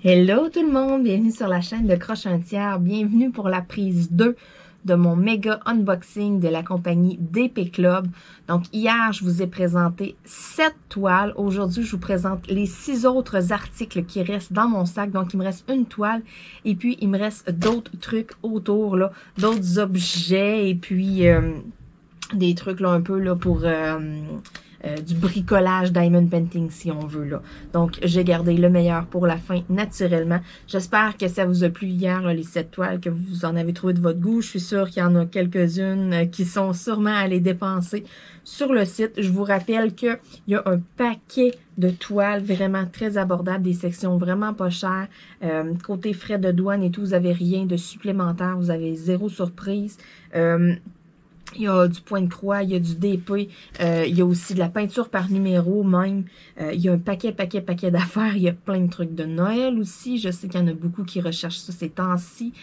Hello tout le monde, bienvenue sur la chaîne de Croche un tiers. Bienvenue pour la prise 2 de mon méga unboxing de la compagnie DP Club. Donc hier, je vous ai présenté 7 toiles. Aujourd'hui, je vous présente les 6 autres articles qui restent dans mon sac. Donc il me reste une toile et puis il me reste d'autres trucs autour, là, d'autres objets et puis des trucs là un peu là pour... du bricolage diamond painting si on veut là. Donc j'ai gardé le meilleur pour la fin naturellement. J'espère que ça vous a plu hier là, les 7 toiles, que vous en avez trouvé de votre goût. Je suis sûre qu'il y en a quelques-unes qui sont sûrement à les dépenser sur le site. Je vous rappelle qu'il y a un paquet de toiles vraiment très abordables, des sections vraiment pas chères. Côté frais de douane et tout, vous n'avez rien de supplémentaire, vous avez zéro surprise. Il y a du point de croix, il y a du DP, il y a aussi de la peinture par numéro même. Il y a un paquet d'affaires. Il y a plein de trucs de Noël aussi. Je sais qu'il y en a beaucoup qui recherchent ça ces temps-ci.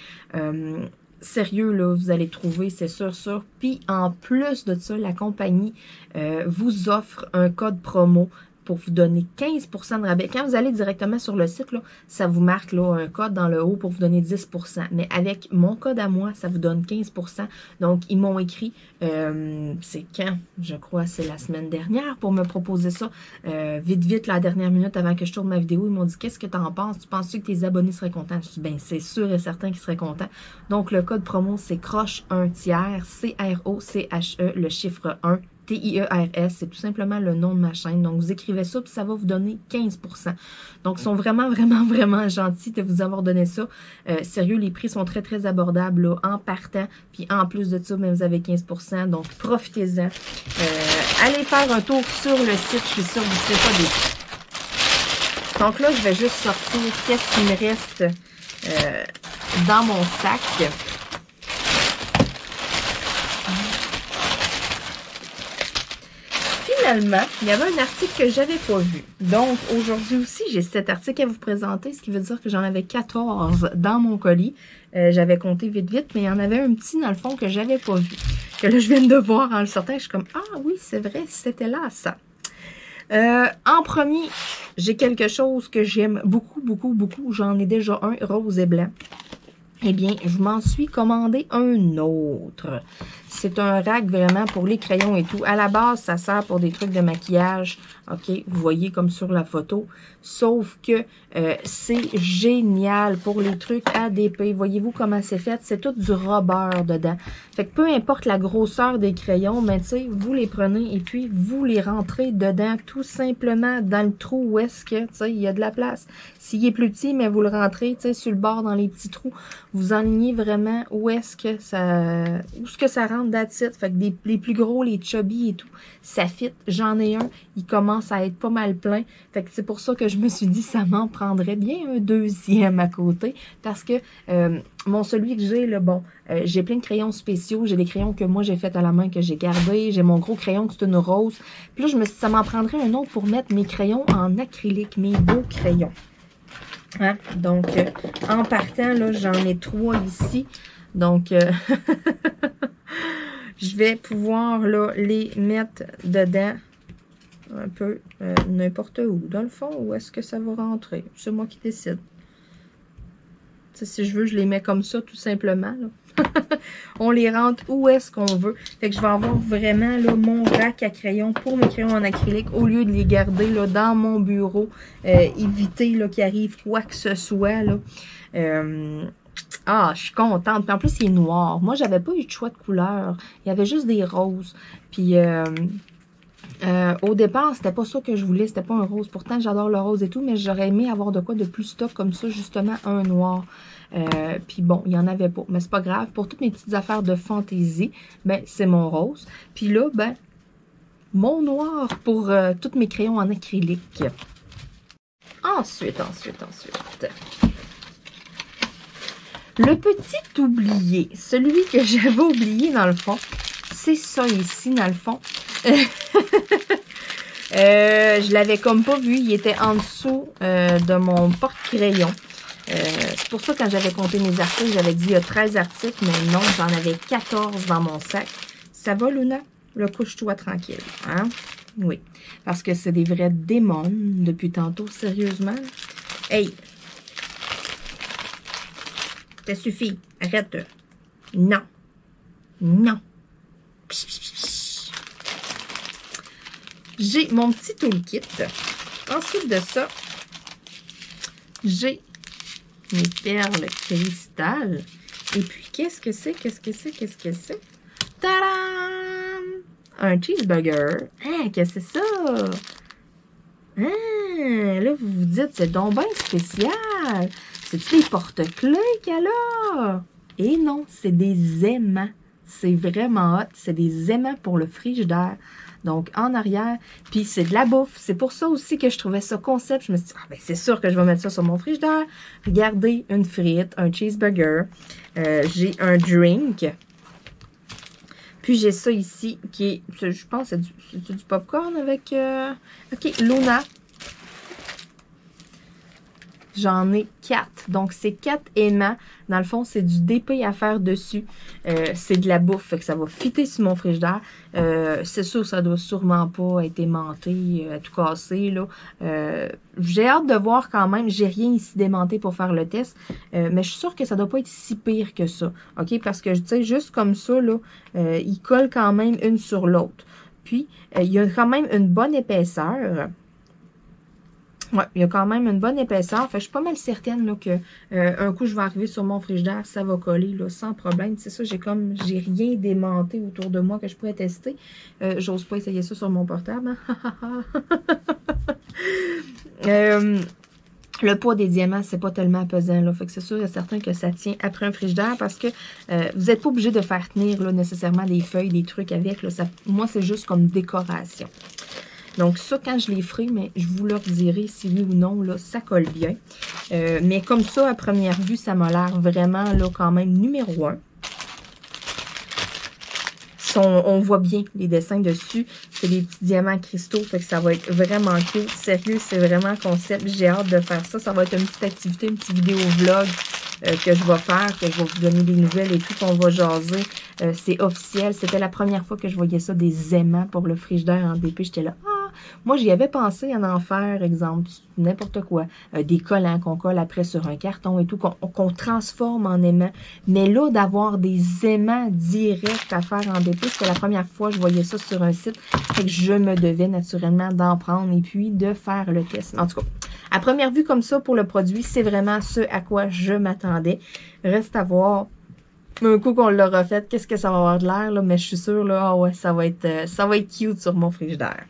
Sérieux, là, vous allez trouver, c'est sûr. Puis, en plus de ça, la compagnie vous offre un code promo pour vous donner 15% de rabais. Quand vous allez directement sur le site, là, ça vous marque là, un code dans le haut pour vous donner 10%. Mais avec mon code à moi, ça vous donne 15%. Donc, ils m'ont écrit, c'est quand? Je crois c'est la semaine dernière pour me proposer ça. Vite, la dernière minute avant que je tourne ma vidéo, ils m'ont dit, qu'est-ce que tu en penses? Tu penses que tes abonnés seraient contents? Je dis, ben c'est sûr et certain qu'ils seraient contents. Donc, le code promo, c'est Croche un tiers, C-R-O-C-H-E, le chiffre 1. T-I-E-R-S, c'est tout simplement le nom de ma chaîne. Donc, vous écrivez ça, puis ça va vous donner 15%. Donc, ils sont vraiment gentils de vous avoir donné ça. Sérieux, les prix sont très abordables là, en partant. Puis, en plus de ça, mais vous avez 15%. Donc, profitez-en. Allez faire un tour sur le site. Je suis sûre que vous ne serez pas déçus. Donc là, je vais juste sortir qu'est-ce qui me reste dans mon sac. Finalement, il y avait un article que j'avais pas vu. Donc, aujourd'hui aussi, j'ai cet article à vous présenter, ce qui veut dire que j'en avais 14 dans mon colis. J'avais compté vite, mais il y en avait un petit, dans le fond, que j'avais pas vu. Que là, je viens de voir en le sortant, je suis comme, ah oui, c'est vrai, c'était là, ça. En premier, j'ai quelque chose que j'aime beaucoup. J'en ai déjà un, rose et blanc. Eh bien, je m'en suis commandé un autre. C'est un rack vraiment pour les crayons et tout. À la base, ça sert pour des trucs de maquillage. OK, vous voyez comme sur la photo. Sauf que c'est génial pour les trucs ADP. Voyez-vous comment c'est fait? C'est tout du rubber dedans. Fait que peu importe la grosseur des crayons, mais tu sais, vous les prenez et puis vous les rentrez dedans tout simplement dans le trou où est-ce que, tu sais, il y a de la place. S'il est plus petit, mais vous le rentrez, tu sais, sur le bord dans les petits trous. Vous enlignez vraiment où est-ce que ça rentre that's it. Fait que les plus gros, les chubby et tout, ça fit. J'en ai un, il commence à être pas mal plein. Fait que c'est pour ça que je me suis dit, ça m'en prendrait bien un deuxième à côté. Parce que celui que j'ai, là, bon, j'ai plein de crayons spéciaux. J'ai des crayons que moi j'ai fait à la main, que j'ai gardé. J'ai mon gros crayon que c'est une rose. Puis là, je me suis dit, ça m'en prendrait un autre pour mettre mes crayons en acrylique, mes beaux crayons. Hein? Donc, en partant, là, j'en ai 3 ici. Donc, je vais pouvoir là, les mettre dedans un peu n'importe où. Dans le fond, où est-ce que ça va rentrer? C'est moi qui décide. T'sais, si je veux, je les mets comme ça, tout simplement. Là. On les rentre où est-ce qu'on veut. Fait que je vais avoir vraiment là, mon rack à crayons pour mes crayons en acrylique au lieu de les garder là, dans mon bureau. Éviter qu'il arrive quoi que ce soit. Là. Je suis contente. Puis en plus, il est noir. Moi, j'avais pas eu de choix de couleur. Il y avait juste des roses. Puis au départ, c'était pas ça que je voulais. C'était pas un rose. Pourtant, j'adore le rose et tout, mais j'aurais aimé avoir de quoi de plus stock comme ça, justement, un noir. Puis bon, il n'y en avait pas. Mais c'est pas grave. Pour toutes mes petites affaires de fantaisie, ben, c'est mon rose. Puis là, ben, mon noir pour tous mes crayons en acrylique. Ensuite. Le petit oublié, celui que j'avais oublié dans le fond, c'est ça ici, dans le fond. Je l'avais comme pas vu, il était en dessous de mon porte-crayon. C'est pour ça, quand j'avais compté mes articles, j'avais dit il y a 13 articles, mais non, j'en avais 14 dans mon sac. Ça va, Luna? Le couche-toi tranquille, hein? Oui, parce que c'est des vrais démons depuis tantôt, sérieusement. Hey! Ça suffit. Arrête. Non. Non. J'ai mon petit toolkit. Ensuite de ça, j'ai mes perles cristal. Et puis, qu'est-ce que c'est? Tadam! Un cheeseburger. Hein, qu'est-ce que c'est ça? Ah, là, vous vous dites, c'est donc bien spécial. C'est-tu des porte-clés qu'elle a? Et non, c'est des aimants. C'est vraiment hot. C'est des aimants pour le frigidaire. Donc, en arrière, puis c'est de la bouffe. C'est pour ça aussi que je trouvais ça concept. Je me suis dit, ah ben c'est sûr que je vais mettre ça sur mon frigidaire. Regardez, une frite, un cheeseburger. J'ai un drink. Puis j'ai ça ici, qui est, je pense, c'est du popcorn avec... OK, Luna. J'en ai 4. Donc, c'est 4 aimants. Dans le fond, c'est du DP à faire dessus. C'est de la bouffe, fait que ça va fitter sur mon frigidaire. C'est sûr, ça doit sûrement pas être aimanté, à tout casser, là. J'ai hâte de voir quand même. J'ai rien ici démonté pour faire le test. Mais je suis sûre que ça doit pas être si pire que ça. OK? Parce que, tu sais, juste comme ça, là, ils collent quand même une sur l'autre. Puis, il y a quand même une bonne épaisseur. Ouais, il y a quand même une bonne épaisseur. Fait que je suis pas mal certaine là, que un coup je vais arriver sur mon frigidaire, ça va coller là, sans problème. C'est ça, j'ai rien démonté autour de moi que je pourrais tester. J'ose pas essayer ça sur mon portable. Hein? Le poids des diamants, c'est pas tellement pesant. Là. Fait que c'est sûr et certain que ça tient après un frigidaire parce que vous n'êtes pas obligé de faire tenir là, nécessairement des feuilles, des trucs avec. Là, ça, moi, c'est juste comme décoration. Donc ça, quand je les ferai, mais je vous leur dirai si oui ou non, là, ça colle bien. Mais comme ça, à première vue, ça m'a l'air vraiment, là, quand même, numéro 1. On voit bien les dessins dessus. C'est des petits diamants cristaux, fait que ça va être vraiment cute. Sérieux, c'est vraiment concept. J'ai hâte de faire ça. Ça va être une petite activité, une petite vidéo vlog que je vais faire, que je vais vous donner des nouvelles et tout, qu'on va jaser. C'est officiel. C'était la première fois que je voyais ça, des aimants pour le frigidaire en DP. J'étais là, moi, j'y avais pensé à en faire, exemple, n'importe quoi. Des collants qu'on colle après sur un carton et tout, qu'on transforme en aimants. Mais là, d'avoir des aimants directs à faire en DP, c'était la première fois que je voyais ça sur un site. Fait que je me devais naturellement d'en prendre et puis de faire le test. En tout cas, à première vue comme ça, pour le produit, c'est vraiment ce à quoi je m'attendais. Reste à voir. Un coup qu'on l'a refait, qu'est-ce que ça va avoir de l'air, là? Mais je suis sûre, là, ah ouais, ça va être cute sur mon frigidaire.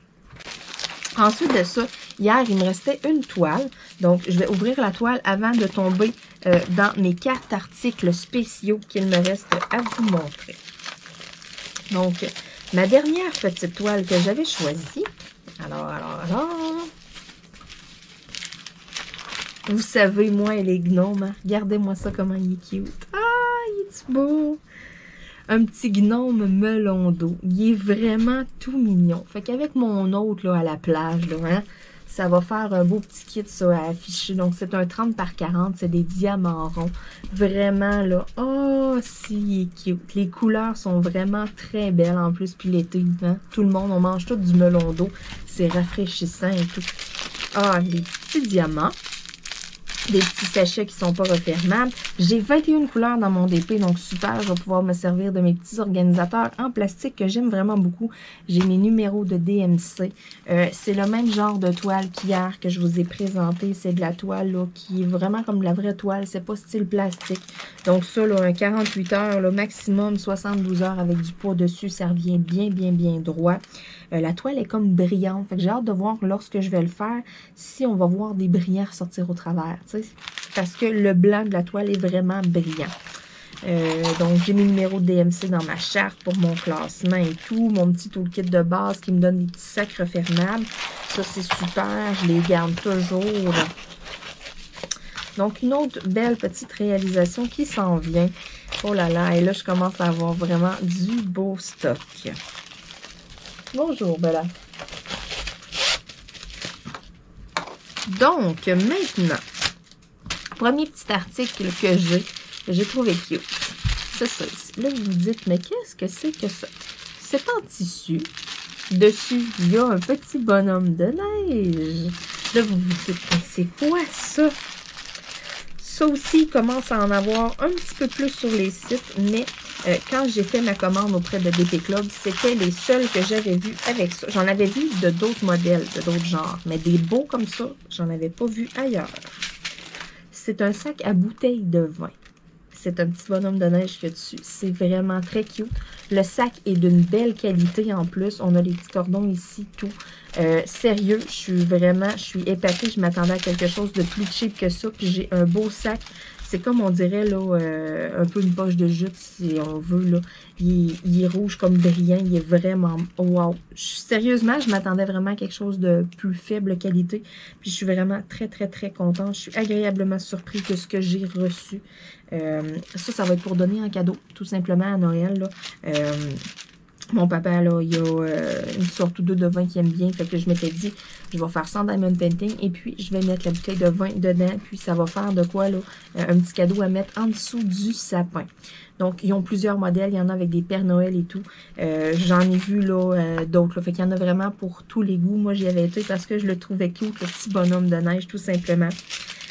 Ensuite de ça, hier, il me restait une toile. Donc, je vais ouvrir la toile avant de tomber dans mes 4 articles spéciaux qu'il me reste à vous montrer. Donc, ma dernière petite toile que j'avais choisie. Alors. Vous savez, moi et les gnomes, hein? Regardez-moi ça, comment il est cute. Ah, il est beau! Un petit gnome melon d'eau. Il est vraiment tout mignon. Fait qu'avec mon autre là, à la plage, là, hein, ça va faire un beau petit kit ça, à afficher. Donc, c'est un 30 par 40. C'est des diamants ronds. Vraiment, là. Oh, si, il est cute. Les couleurs sont vraiment très belles en plus. Puis l'été, hein, tout le monde, on mange tout du melon d'eau. C'est rafraîchissant et tout. Ah, les petits diamants. Des petits sachets qui sont pas refermables. J'ai 21 couleurs dans mon DP, donc super. Je vais pouvoir me servir de mes petits organisateurs en plastique que j'aime vraiment beaucoup. J'ai mes numéros de DMC. C'est le même genre de toile qu'hier que je vous ai présenté. C'est de la toile là, qui est vraiment comme de la vraie toile. C'est pas style plastique. Donc ça, là, un 48 heures, là, maximum 72 heures avec du poids dessus. Ça revient bien droit. La toile est comme brillante. Fait que j'ai hâte de voir lorsque je vais le faire si on va voir des brillants ressortir au travers. T'sais. Parce que le blanc de la toile est vraiment brillant. Donc, j'ai mes numéros de DMC dans ma charte pour mon classement et tout. Mon petit toolkit de base qui me donne des petits sacs refermables. Ça, c'est super. Je les garde toujours. Donc, une autre belle petite réalisation qui s'en vient. Oh là là, et là, je commence à avoir vraiment du beau stock. Bonjour, Bella. Donc, maintenant, premier petit article que j'ai trouvé cute. C'est ça ici. Là, vous vous dites, mais qu'est-ce que c'est que ça? C'est en tissu. Dessus, il y a un petit bonhomme de neige. Là, vous vous dites, mais c'est quoi ça? Ça, Ça aussi, il commence à en avoir un petit peu plus sur les sites, mais quand j'ai fait ma commande auprès de DP Club, c'était les seuls que j'avais vus avec ça. J'en avais vu de d'autres modèles, de d'autres genres, mais des beaux comme ça, j'en avais pas vu ailleurs. C'est un sac à bouteille de vin. C'est un petit bonhomme de neige qu'il y a dessus. C'est vraiment très cute. Le sac est d'une belle qualité en plus. On a les petits cordons ici, tout. Sérieux, je suis épatée. Je m'attendais à quelque chose de plus cheap que ça. Puis j'ai un beau sac. C'est comme on dirait, là, un peu une poche de jute, si on veut, là. Il est rouge comme brillant. Il est vraiment... Wow! Sérieusement, je m'attendais vraiment à quelque chose de plus faible qualité. Puis je suis vraiment très, très, très contente. Je suis agréablement surprise de ce que j'ai reçu. Ça va être pour donner en cadeau, tout simplement, à Noël, là. Mon papa, là, il a une sorte ou deux de vin qu'il aime bien. Fait que je m'étais dit, je vais faire ça en diamond painting. Et puis, je vais mettre la bouteille de vin dedans. Puis, ça va faire de quoi, là? Un petit cadeau à mettre en dessous du sapin. Donc, ils ont plusieurs modèles. Il y en a avec des Pères Noël et tout. J'en ai vu, là, d'autres. Là. Fait qu'il y en a vraiment pour tous les goûts. Moi, j'y avais été parce que je le trouvais cute, le petit bonhomme de neige, tout simplement.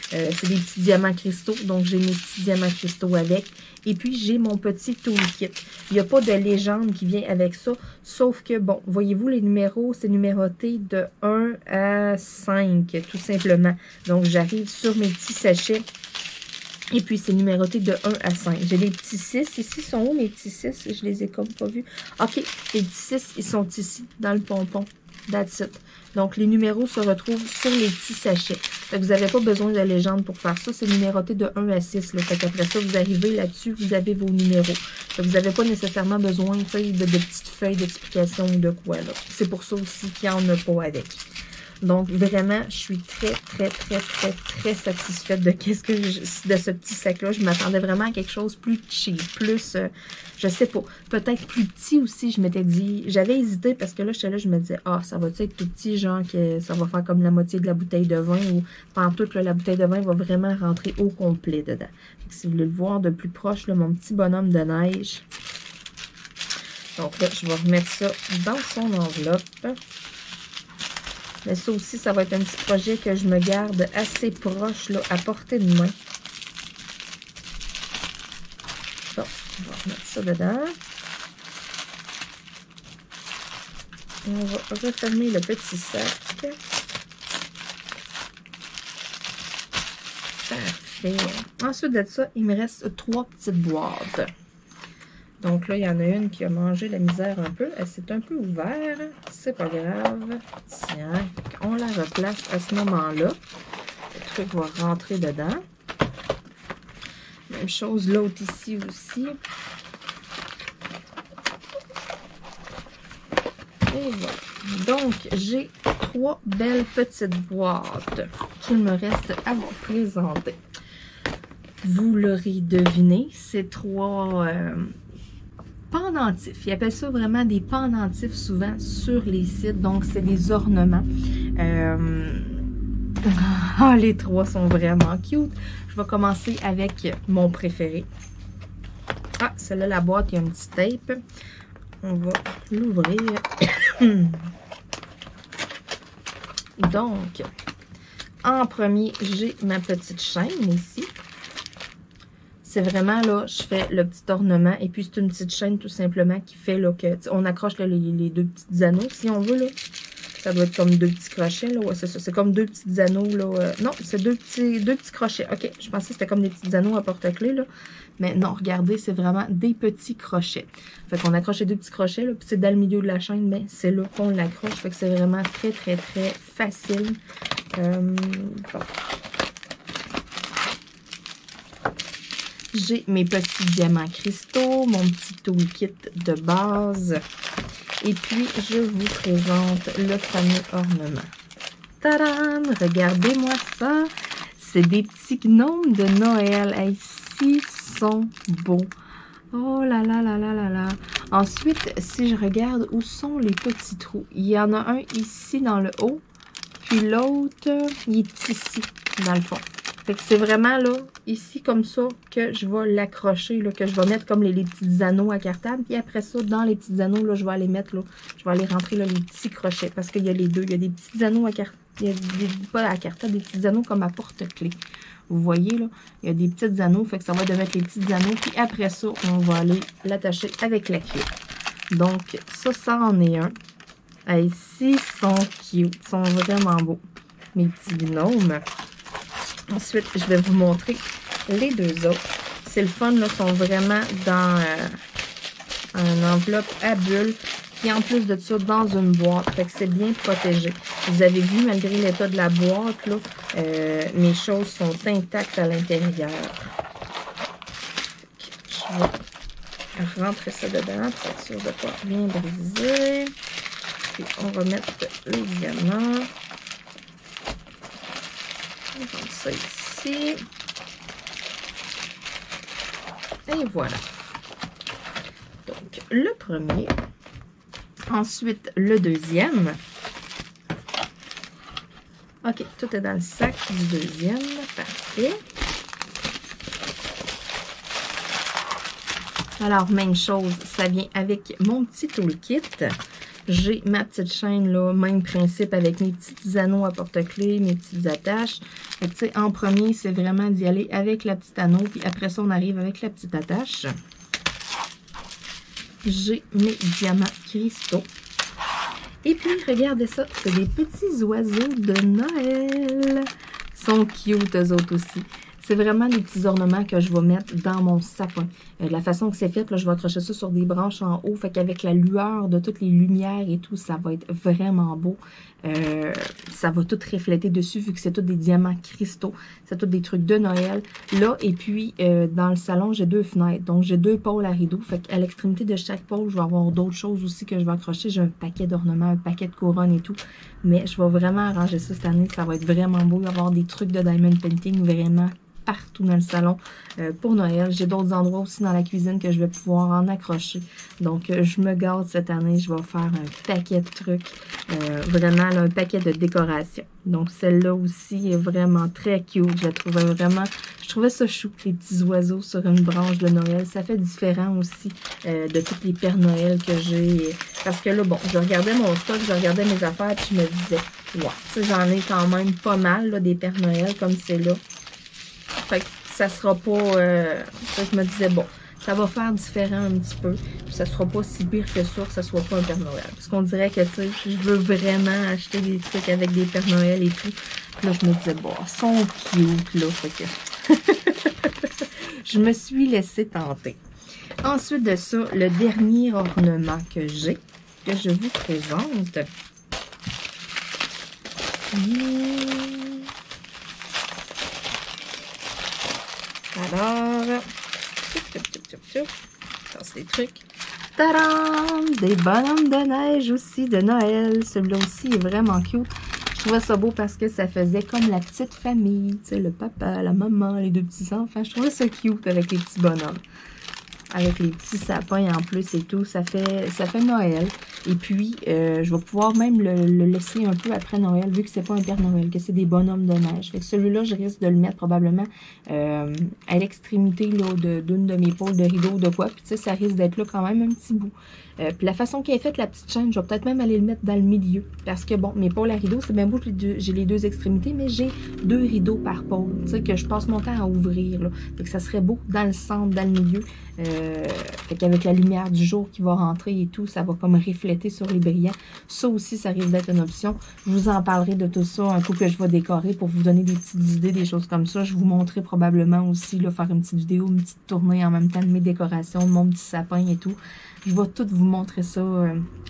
C'est des petits diamants cristaux. Donc, j'ai mes petits diamants cristaux avec. Et puis, j'ai mon petit toolkit. Il n'y a pas de légende qui vient avec ça. Sauf que, bon, voyez-vous, les numéros, c'est numéroté de 1 à 5, tout simplement. Donc, j'arrive sur mes petits sachets. Et puis, c'est numéroté de 1 à 5. J'ai des petits 6. Ici, ils sont où, mes petits 6? Je les ai comme pas vus. OK, les petits 6, ils sont ici, dans le pompon. That's it. Donc, les numéros se retrouvent sur les petits sachets. Fait que vous n'avez pas besoin de légende pour faire ça. C'est numéroté de 1 à 6. Là. Fait qu'après ça, vous arrivez là-dessus, vous avez vos numéros. Fait que vous n'avez pas nécessairement besoin de petites feuilles d'explication ou de quoi. C'est pour ça aussi qu'il n'y en a pas avec. Donc, vraiment, je suis très, très, très, très, très satisfaite de de ce petit sac-là. Je m'attendais vraiment à quelque chose plus cheap, plus, je sais pas, peut-être plus petit aussi, je m'étais dit. J'avais hésité parce que là, j'étais là, je me disais, ah, ça va être tout petit, genre que ça va faire comme la moitié de la bouteille de vin ou pantoute, là, la bouteille de vin va vraiment rentrer au complet dedans. Donc, si vous voulez le voir de plus proche, là, mon petit bonhomme de neige. Donc là, je vais remettre ça dans son enveloppe. Mais ça aussi, ça va être un petit projet que je me garde assez proche, là, à portée de main. Bon, on va remettre ça dedans. On va refermer le petit sac. Parfait. Ensuite de ça, il me reste 3 petites boîtes. Donc là, il y en a une qui a mangé la misère un peu. Elle s'est un peu ouverte. C'est pas grave. Tiens, on la replace à ce moment-là. Le truc va rentrer dedans. Même chose l'autre ici aussi. Et voilà. Donc, j'ai 3 belles petites boîtes qu'il me reste à vous présenter. Vous l'aurez deviné, c'est 3... pendentifs. Ils appellent ça vraiment des pendentifs souvent sur les sites. Donc, c'est des ornements. Les 3 sont vraiment cute. Je vais commencer avec mon préféré. Ah, celle-là, la boîte, il y a un petit tape. On va l'ouvrir. Donc, en premier, j'ai ma petite chaîne ici. C'est vraiment, là, je fais le petit ornement. Et puis, c'est une petite chaîne, tout simplement, qui fait, là, que... On accroche, là, les 2 petits anneaux, si on veut, là. Ça doit être comme 2 petits crochets, là. Ouais, c'est ça. C'est comme 2 petits anneaux, là. Non, c'est deux petits crochets. OK, je pensais que c'était comme des petits anneaux à porte-clés, là. Mais non, regardez, c'est vraiment des petits crochets. Fait qu'on accroche les 2 petits crochets, là. Puis c'est dans le milieu de la chaîne, mais c'est là qu'on l'accroche. Fait que c'est vraiment très, très, très facile. Bon. J'ai mes petits diamants cristaux, mon petit toolkit de base. Et puis, je vous présente le fameux ornement. Tadam! Regardez-moi ça! C'est des petits gnomes de Noël. Ici, sont beaux. Oh là là là là là là! Ensuite, si je regarde où sont les petits trous, il y en a un ici dans le haut, puis l'autre, il est ici, dans le fond. Fait que c'est vraiment là, ici comme ça, que je vais l'accrocher, là, que je vais mettre comme les petits anneaux à cartable. Puis après ça, dans les petits anneaux, là, je vais aller mettre, là, je vais aller rentrer là, les petits crochets. Parce qu'il y a les deux. Il y a des petits anneaux à cartable, pas à cartable, des petits anneaux comme à porte-clés. Vous voyez, là, il y a des petits anneaux, fait que ça va de mettre les petits anneaux. Puis après ça, on va aller l'attacher avec la clé. Donc, ça en est un. Hey, ils sont cute, ils sont vraiment beaux, mes petits binômes. Ensuite, je vais vous montrer les deux autres. C'est le fun, là, sont vraiment dans une enveloppe à bulles. Puis en plus de ça, dans une boîte. Fait que c'est bien protégé. Vous avez vu, malgré l'état de la boîte, là, mes choses sont intactes à l'intérieur. Je vais rentrer ça dedans pour être sûr de ne pas bien briser. Puis on va mettre les diamants. On va mettre ça ici. Et voilà. Donc, le premier. Ensuite, le deuxième. OK, tout est dans le sac du deuxième. Parfait. Alors, même chose, ça vient avec mon petit toolkit. J'ai ma petite chaîne, là, même principe avec mes petits anneaux à porte-clés, mes petites attaches. Tu sais, en premier, c'est vraiment d'y aller avec la petite anneau, puis après ça, on arrive avec la petite attache. J'ai mes diamants cristaux. Et puis, regardez ça, c'est des petits oiseaux de Noël. Ils sont cute, eux autres aussi. C'est vraiment les petits ornements que je vais mettre dans mon sapin. De la façon que c'est fait, là, je vais accrocher ça sur des branches en haut. Fait qu'avec la lueur de toutes les lumières et tout, ça va être vraiment beau. Ça va tout refléter dessus vu que c'est tous des diamants cristaux. C'est tous des trucs de Noël. Là, et puis, dans le salon, j'ai deux fenêtres. Donc, j'ai deux pôles à rideaux. Fait qu'à l'extrémité de chaque pôle, je vais avoir d'autres choses aussi que je vais accrocher. J'ai un paquet d'ornements, un paquet de couronnes et tout. Mais je vais vraiment arranger ça cette année. Ça va être vraiment beau. Il va y avoir des trucs de diamond painting vraiment partout dans le salon pour Noël. J'ai d'autres endroits aussi dans la cuisine que je vais pouvoir en accrocher. Donc, je me garde cette année. Je vais faire un paquet de trucs. Vraiment, là, un paquet de décoration. Donc, celle-là aussi est vraiment très cute. Je la trouvais vraiment... Je trouvais ça chou, les petits oiseaux sur une branche de Noël. Ça fait différent aussi de toutes les Pères Noël que j'ai. Parce que là, bon, je regardais mon stock, je regardais mes affaires, puis je me disais, wow, tu sais, j'en ai quand même pas mal, là, des Pères Noël comme c'est là. Fait que ça sera pas... je me disais, bon, ça va faire différent un petit peu. Puis ça sera pas si pire que ça, que ça soit pas un Père Noël. Parce qu'on dirait que, tu sais, je veux vraiment acheter des trucs avec des Pères Noël et tout. Puis là, je me disais, bon, ils sont cute, là. Fait que... je me suis laissée tenter. Ensuite de ça, le dernier ornement que j'ai, que je vous présente. Alors, ça c'est des trucs. Tadam! Des bonhommes de neige aussi de Noël. Celui-là aussi est vraiment cute. Je trouvais ça beau parce que ça faisait comme la petite famille. Tu sais, le papa, la maman, les deux petits enfants. Je trouvais ça cute avec les petits bonhommes. Avec les petits sapins en plus et tout. Ça fait Noël. Et puis, je vais pouvoir même le laisser un peu après Noël, vu que c'est pas un Père Noël, que c'est des bonhommes de neige. Fait que celui-là, je risque de le mettre probablement à l'extrémité d'une de mes pôles de rideau de quoi. Puis tu sais, ça risque d'être là quand même un petit bout. Puis la façon qu'elle est faite, la petite chaîne, je vais peut-être même aller le mettre dans le milieu. Parce que bon, mes pôles à rideau, c'est bien beau, j'ai les deux extrémités, mais j'ai deux rideaux par pôle. Tu sais, que je passe mon temps à ouvrir, là. Fait que ça serait beau dans le centre, dans le milieu. Fait qu'avec la lumière du jour qui va rentrer et tout, ça va comme refléter sur les brillants. Ça aussi, ça risque d'être une option. Je vous en parlerai de tout ça un coup que je vais décorer pour vous donner des petites idées, des choses comme ça. Je vous montrerai probablement aussi, là, faire une petite vidéo, une petite tournée en même temps de mes décorations, de mon petit sapin et tout. Je vais tout vous montrer ça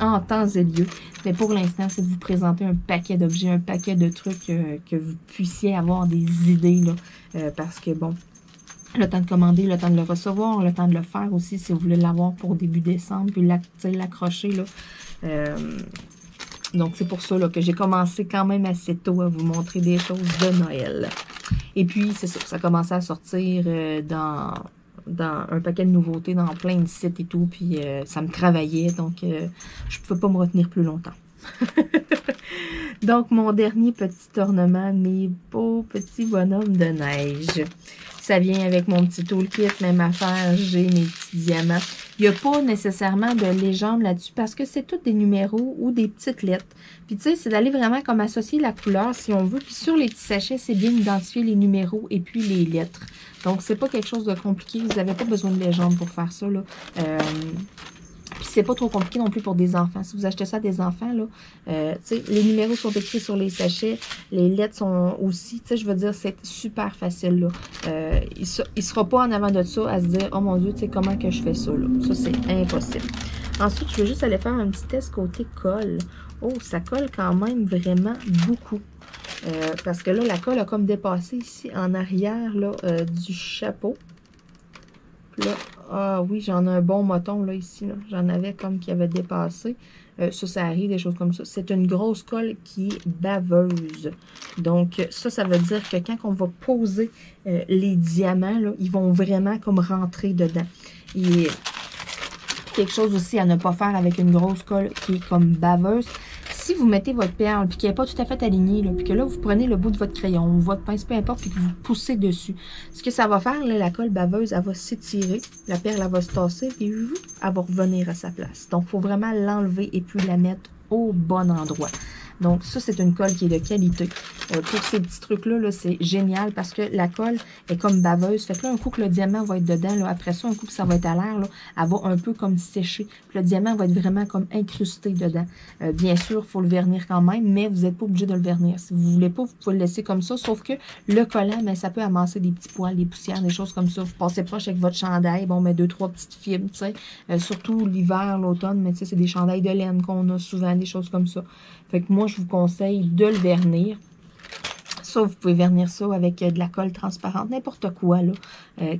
en temps et lieu. Mais pour l'instant, c'est de vous présenter un paquet d'objets, un paquet de trucs que vous puissiez avoir des idées, là, parce que bon, le temps de commander, le temps de le recevoir, le temps de le faire aussi si vous voulez l'avoir pour début décembre, puis l'accrocher, là. Donc, c'est pour ça là, que j'ai commencé quand même assez tôt à vous montrer des choses de Noël. Et puis, c'est ça, ça commençait à sortir dans un paquet de nouveautés, dans plein de sites et tout, puis ça me travaillait, donc je ne pouvais pas me retenir plus longtemps. Donc, mon dernier petit ornement, mes beaux petits bonhommes de neige. Ça vient avec mon petit toolkit, même affaire, j'ai mes petits diamants. Il n'y a pas nécessairement de légende là-dessus parce que c'est tous des numéros ou des petites lettres. Puis tu sais, c'est d'aller vraiment comme associer la couleur si on veut. Puis sur les petits sachets, c'est bien d'identifier les numéros et puis les lettres. Donc, c'est pas quelque chose de compliqué. Vous n'avez pas besoin de légende pour faire ça, là. Puis c'est pas trop compliqué non plus pour des enfants. Si vous achetez ça à des enfants, là, les numéros sont écrits sur les sachets, les lettres sont aussi, je veux dire, c'est super facile, là. Il sera pas en avant de ça à se dire, oh mon Dieu, comment que je fais ça, là. Ça, c'est impossible. Ensuite, je vais juste aller faire un petit test côté colle. Oh, ça colle quand même vraiment beaucoup. Parce que là, la colle a comme dépassé ici en arrière, là, du chapeau. Là, ah oui, j'en ai un bon moton, là, ici. J'en avais comme qui avait dépassé. Ça arrive, des choses comme ça. C'est une grosse colle qui est baveuse. Donc, ça veut dire que quand on va poser les diamants, là, ils vont vraiment comme rentrer dedans. Et quelque chose aussi à ne pas faire avec une grosse colle qui est comme baveuse. Si vous mettez votre perle, puis qu'elle n'est pas tout à fait alignée, là, puis que là, vous prenez le bout de votre crayon ou votre pince, peu importe, puis que vous poussez dessus, ce que ça va faire, là, la colle baveuse, elle va s'étirer, la perle, elle va se tasser, et elle va revenir à sa place. Donc, il faut vraiment l'enlever et puis la mettre au bon endroit. Donc, ça, c'est une colle qui est de qualité. Pour ces petits trucs-là, -là, c'est génial parce que la colle est comme baveuse. Fait que là, un coup que le diamant va être dedans, là, après ça, un coup que ça va être à l'air, elle va un peu comme sécher. Puis le diamant va être vraiment comme incrusté dedans. Bien sûr, il faut le vernir quand même, mais vous n'êtes pas obligé de le vernir. Si vous ne voulez pas, vous pouvez le laisser comme ça. Sauf que le collant, mais ça peut amasser des petits poils, des poussières, des choses comme ça. Vous passez proche avec votre chandail. Bon, mais 2-3 petites fibres, tu sais. Surtout l'hiver, l'automne, mais tu sais, c'est des chandails de laine qu'on a souvent, des choses comme ça. Fait que moi, je vous conseille de le vernir. Ça, vous pouvez vernir ça avec de la colle transparente, n'importe quoi, là,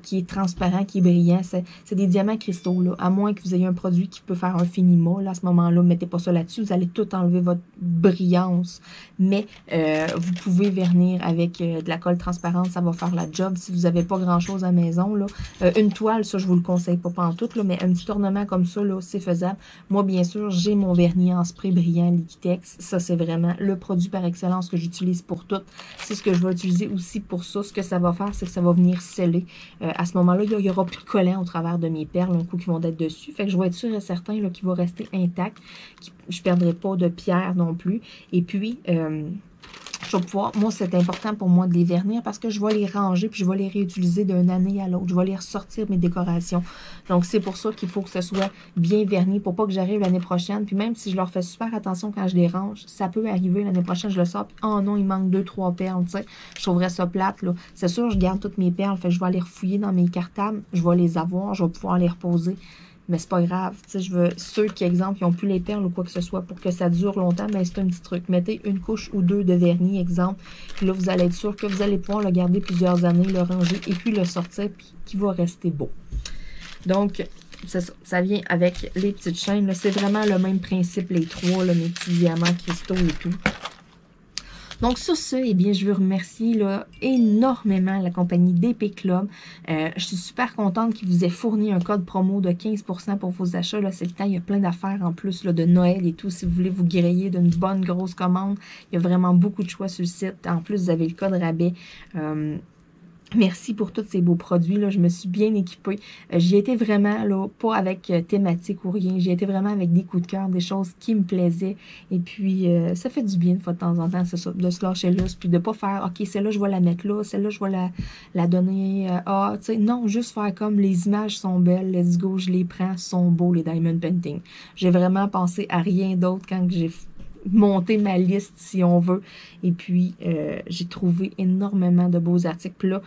qui est transparent, qui est brillant. C'est des diamants cristaux, là, à moins que vous ayez un produit qui peut faire un finima. Là, à ce moment-là, mettez pas ça là-dessus. Vous allez tout enlever votre brillance. Mais vous pouvez vernir avec de la colle transparente. Ça va faire la job. Si vous n'avez pas grand-chose à la maison, là, une toile, ça, je vous le conseille pas pantoute, là, mais un petit ornement comme ça, là, c'est faisable. Moi, bien sûr, j'ai mon vernis en spray brillant Liquitex. Ça, c'est vraiment le produit par excellence que j'utilise pour tout. C'est ce que je vais utiliser aussi pour ça. Ce que ça va faire, c'est que ça va venir sceller. À ce moment-là, il n'y aura plus de collant au travers de mes perles, un coup qui vont être dessus. Fait que je vais être sûre et certain qu'il va rester intact. Je ne perdrai pas de pierre non plus. Et puis, je vais pouvoir, moi, c'est important pour moi de les vernir parce que je vais les ranger puis je vais les réutiliser d'une année à l'autre. Je vais les ressortir mes décorations. Donc, c'est pour ça qu'il faut que ce soit bien verni pour pas que j'arrive l'année prochaine. Puis même si je leur fais super attention quand je les range, ça peut arriver l'année prochaine, je le sors. Puis, oh non, il manque 2-3 perles, tu sais. Je trouverais ça plate, là. C'est sûr, je garde toutes mes perles. Fait que je vais aller refouiller dans mes cartables. Je vais les avoir. Je vais pouvoir les reposer. Mais c'est pas grave, tu sais, je veux ceux qui, exemple, ils n'ont plus les perles ou quoi que ce soit pour que ça dure longtemps, mais c'est un petit truc. Mettez une couche ou deux de vernis, exemple, puis là, vous allez être sûr que vous allez pouvoir le garder plusieurs années, le ranger et puis le sortir, puis qu'il va rester beau. Donc, ça vient avec les petites chaînes, c'est vraiment le même principe, les trois, là, mes petits diamants, cristaux et tout. Donc, sur ce, eh bien, je veux remercier là, énormément la compagnie DP Club. Je suis super contente qu'ils vous aient fourni un code promo de 15% pour vos achats. Là, c'est le temps, il y a plein d'affaires en plus là, de Noël et tout. Si vous voulez vous griller d'une bonne grosse commande, il y a vraiment beaucoup de choix sur le site. En plus, vous avez le code rabais. Merci pour tous ces beaux produits, là. Je me suis bien équipée. J'y étais vraiment, là, pas avec thématique ou rien. J'y étais vraiment avec des coups de cœur, des choses qui me plaisaient. Et puis, ça fait du bien, de temps en temps, c'est ça, de se lâcher là, puis de pas faire, OK, celle-là, je vais la mettre là, celle-là, je vais la donner, tu sais, non, juste faire comme les images sont belles, let's go, je les prends, sont beaux, les diamond painting. J'ai vraiment pensé à rien d'autre quand j'ai monter ma liste si on veut et puis j'ai trouvé énormément de beaux articles. Puis là,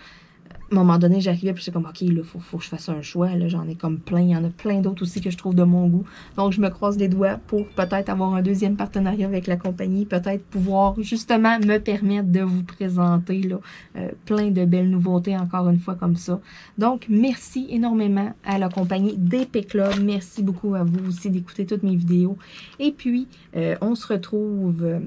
à un moment donné, j'arrivais, puis c'est comme, OK, là, faut que je fasse un choix. Là, j'en ai comme plein. Il y en a plein d'autres aussi que je trouve de mon goût. Donc, je me croise les doigts pour peut-être avoir un deuxième partenariat avec la compagnie. Peut-être pouvoir, justement, me permettre de vous présenter là, plein de belles nouveautés, encore une fois, comme ça. Donc, merci énormément à la compagnie DP Club. Merci beaucoup à vous aussi d'écouter toutes mes vidéos. Et puis, on se retrouve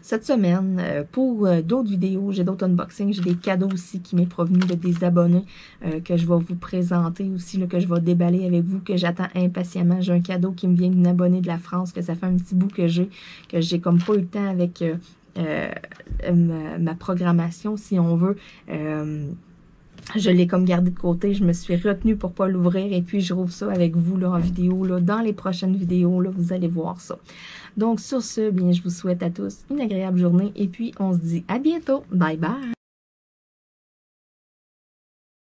cette semaine pour d'autres vidéos. J'ai d'autres unboxings, j'ai des cadeaux aussi qui m'est provenu de des abonnés que je vais vous présenter aussi, là, que je vais déballer avec vous, que j'attends impatiemment. J'ai un cadeau qui me vient d'une abonnée de la France, que ça fait un petit bout que j'ai comme pas eu le temps avec ma programmation, si on veut. Je l'ai comme gardé de côté, je me suis retenue pour pas l'ouvrir et puis je rouvre ça avec vous là, en vidéo. Là, dans les prochaines vidéos, là, vous allez voir ça. Donc sur ce, bien, je vous souhaite à tous une agréable journée et puis on se dit à bientôt. Bye bye!